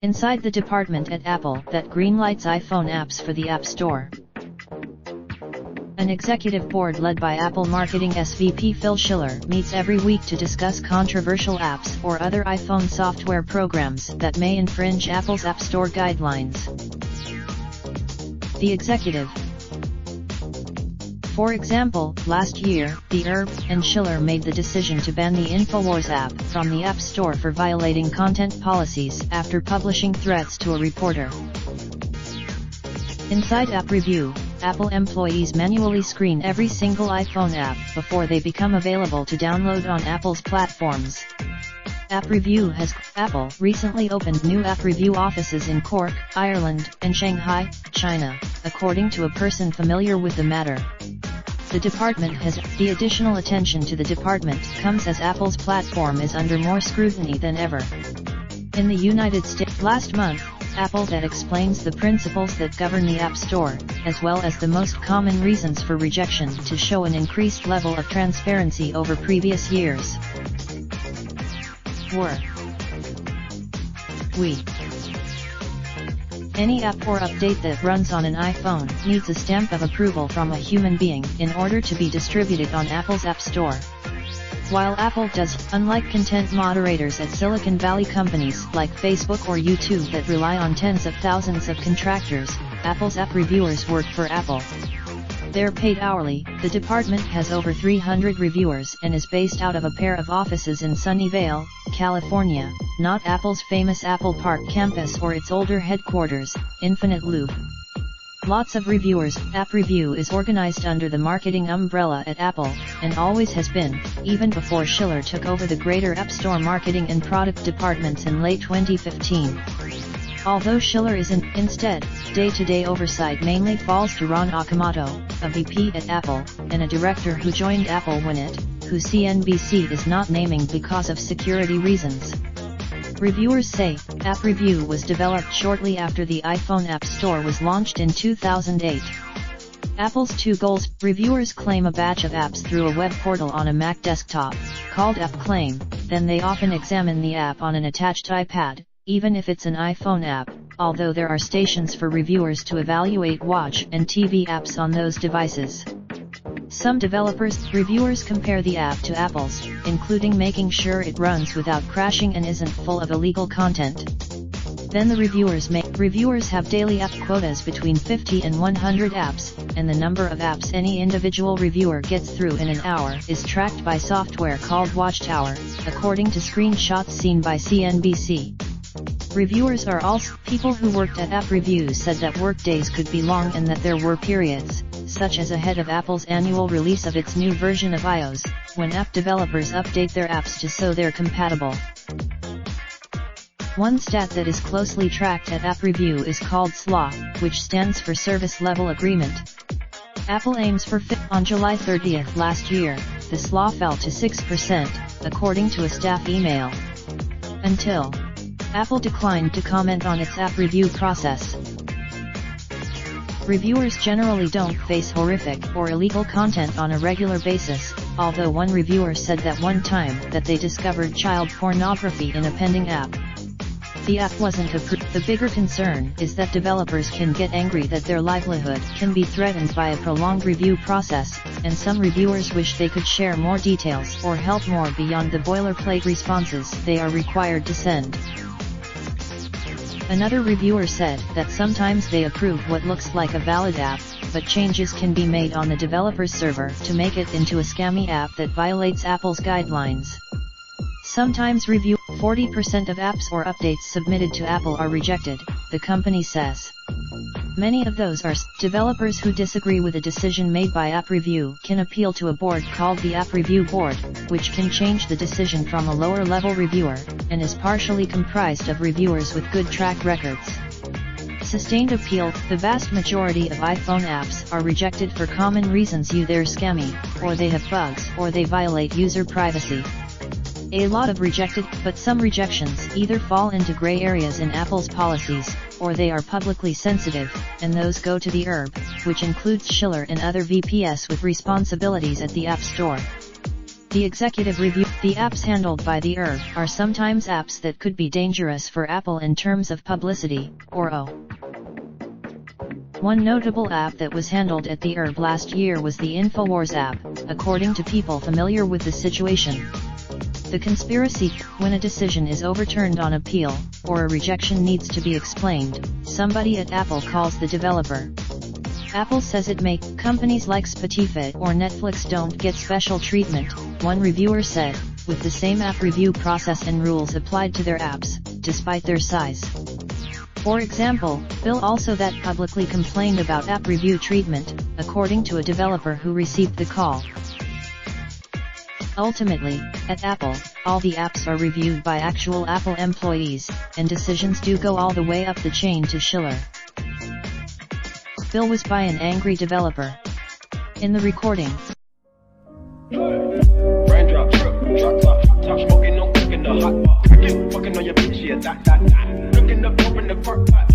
Inside the department at Apple that greenlights iPhone apps for the App Store. An executive board led by Apple Marketing SVP Phil Schiller meets every week to discuss controversial apps or other iPhone software programs that may infringe Apple's App Store guidelines. The executive. For example, last year, the ERB and Schiller made the decision to ban the InfoWars app from the App Store for violating content policies after publishing threats to a reporter. Inside App Review, Apple employees manually screen every single iPhone app before they become available to download on Apple's platforms. App Review has Apple recently opened new App Review offices in Cork, Ireland, and Shanghai, China, according to a person familiar with the matter. The department has the additional attention to the department comes as Apple's platform is under more scrutiny than ever. In the United States last month, Apple that explains the principles that govern the App Store, as well as the most common reasons for rejection to show an increased level of transparency over previous years. Any app or update that runs on an iPhone needs a stamp of approval from a human being in order to be distributed on Apple's App Store. While Apple does, unlike content moderators at Silicon Valley companies like Facebook or YouTube that rely on tens of thousands of contractors, Apple's app reviewers work for Apple. They're paid hourly. The department has over 300 reviewers and is based out of a pair of offices in Sunnyvale, California, not Apple's famous Apple Park campus or its older headquarters, Infinite Loop. Lots of reviewers. App Review is organized under the marketing umbrella at Apple, and always has been, even before Schiller took over the greater App Store marketing and product departments in late 2015. Although Schiller isn't, instead, day-to-day oversight mainly falls to Ron Okamoto, a VP at Apple, and a director who joined Apple when who CNBC is not naming because of security reasons. Reviewers say, App Review was developed shortly after the iPhone App Store was launched in 2008. Apple's two goals. Reviewers claim a batch of apps through a web portal on a Mac desktop, called App Claim, then they often examine the app on an attached iPad, even if it's an iPhone app, although there are stations for reviewers to evaluate watch and TV apps on those devices. Some reviewers compare the app to Apple's, including making sure it runs without crashing and isn't full of illegal content. Then the reviewers have daily app quotas between 50 and 100 apps, and the number of apps any individual reviewer gets through in an hour is tracked by software called Watchtower, according to screenshots seen by CNBC. Reviewers are also people who worked at App Review said that workdays could be long and that there were periods, such as ahead of Apple's annual release of its new version of iOS, when app developers update their apps to so they're compatible. One stat that is closely tracked at App Review is called SLA, which stands for Service Level Agreement. Apple aims for on July 30th last year, the SLA fell to 6%, according to a staff email. Until Apple declined to comment on its app review process. Reviewers generally don't face horrific or illegal content on a regular basis, although one reviewer said that one time that they discovered child pornography in a pending app. The app wasn't approved. The bigger concern is that developers can get angry that their livelihood can be threatened by a prolonged review process, and some reviewers wish they could share more details or help more beyond the boilerplate responses they are required to send. Another reviewer said that sometimes they approve what looks like a valid app, but changes can be made on the developer's server to make it into a scammy app that violates Apple's guidelines. Sometimes 40% of apps or updates submitted to Apple are rejected, the company says. Many of those are developers who disagree with a decision made by App Review can appeal to a board called the App Review Board, which can change the decision from a lower-level reviewer, and is partially comprised of reviewers with good track records. Sustained appeal. The vast majority of iPhone apps are rejected for common reasons: they're scammy, or they have bugs, or they violate user privacy. A lot of rejected, but some rejections either fall into gray areas in Apple's policies, or they are publicly sensitive, and those go to the ERB, which includes Schiller and other VPS with responsibilities at the App Store. The executive review. The apps handled by the ERB are sometimes apps that could be dangerous for Apple in terms of publicity, or One notable app that was handled at the ERB last year was the InfoWars app, according to people familiar with the situation. The conspiracy: when a decision is overturned on appeal, or a rejection needs to be explained, somebody at Apple calls the developer. Apple says it may. Companies like Spotify or Netflix don't get special treatment, one reviewer said, with the same app review process and rules applied to their apps, despite their size. For example, Bill also that publicly complained about app review treatment, according to a developer who received the call. Ultimately, at Apple, all the apps are reviewed by actual Apple employees, and decisions do go all the way up the chain to Schiller. Bill was by an angry developer. In the recording, raindrop, drop top smoking, no cooking the hot pot. Fucking on your bitch, yeah, that. Looking up, open the park pot.